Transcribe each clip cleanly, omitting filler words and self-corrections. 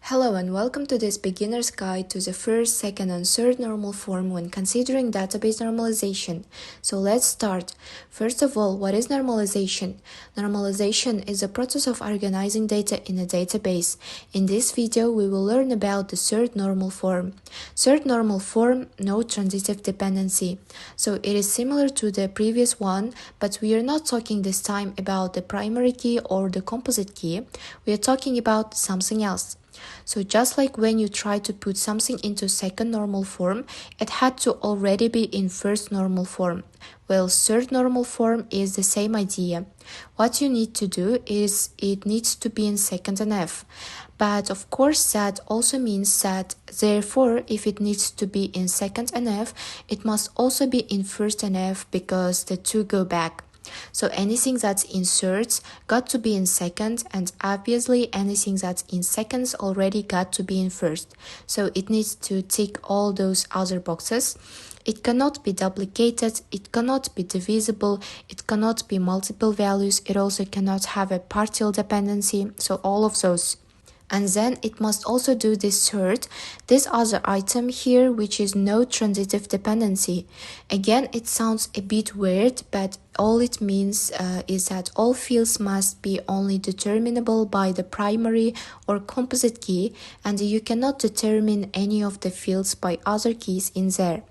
Hello and welcome to this beginner's guide to the first, second and third normal form when considering database normalization. So let's start. First of all, what is normalization? Normalization is a process of organizing data in a database. In this video, we will learn about the third normal form. Third normal form, no transitive dependency. So it is similar to the previous one, but we are not talking this time about the primary key or the composite key. We are talking about something else. So just like when you try to put something into second normal form, it had to already be in first normal form. Well, third normal form is the same idea. What you need to do is it needs to be in second NF. But of course that also means that therefore if it needs to be in second NF, it must also be in first NF because the two go back. So anything that's in thirds got to be in second, and obviously anything that's in seconds already got to be in first. So it needs to tick all those other boxes. It cannot be duplicated, it cannot be divisible, it cannot be multiple values, it also cannot have a partial dependency, so all of those. And then it must also do this other item here, which is no transitive dependency. Again, it sounds a bit weird, but all it means is that all fields must be only determinable by the primary or composite key, and you cannot determine any of the fields by other keys in there.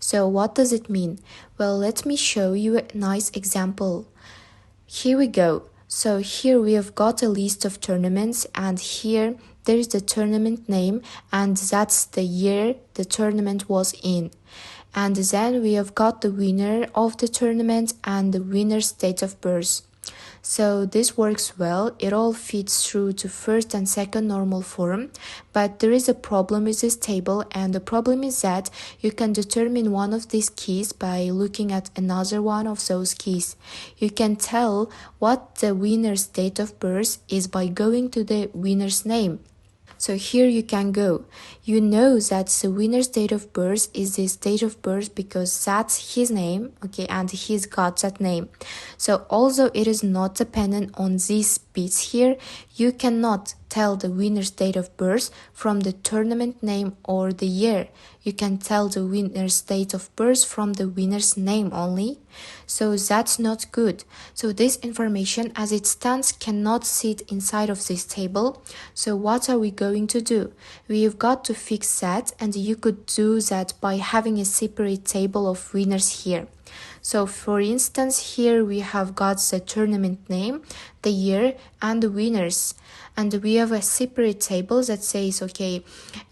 So what does it mean? Well, let me show you a nice example. Here we go. So here we have got a list of tournaments, and here there is the tournament name, and that's the year the tournament was in. And then we have got the winner of the tournament and the winner's date of birth. So this works well, it all fits through to first and second normal form, but there is a problem with this table, and the problem is that you can determine one of these keys by looking at another one of those keys. You can tell what the winner's date of birth is by going to the winner's name. So here you can go. You know that the winner's date of birth is this date of birth because that's his name, okay, and he's got that name. So although it is not dependent on these bits here, you cannot tell the winner's date of birth from the tournament name or the year. You can tell the winner's date of birth from the winner's name only. So that's not good. So this information as it stands cannot sit inside of this table. So what are we going to do? We've got to fix that, and you could do that by having a separate table of winners here. So for instance, here we have got the tournament name, the year and the winners. And we have a separate table that says, okay,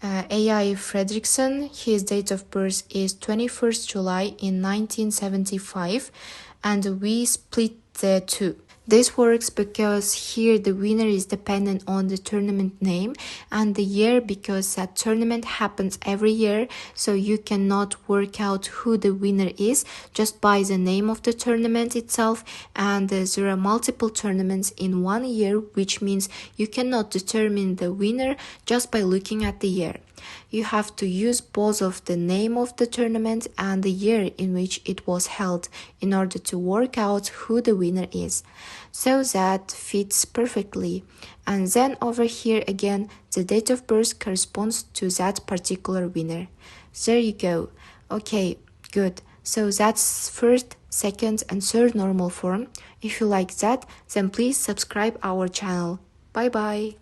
AI Fredrickson, his date of birth is 21st July in 1975, and we split the two. This works because here the winner is dependent on the tournament name, and the year because that tournament happens every year, so you cannot work out who the winner is just by the name of the tournament itself, and there are multiple tournaments in one year, which means you cannot determine the winner just by looking at the year. You have to use both of the name of the tournament and the year in which it was held in order to work out who the winner is. So that fits perfectly. And then over here again, the date of birth corresponds to that particular winner. There you go. Okay, good. So that's first, second and third normal form. If you like that, then please subscribe our channel. Bye bye.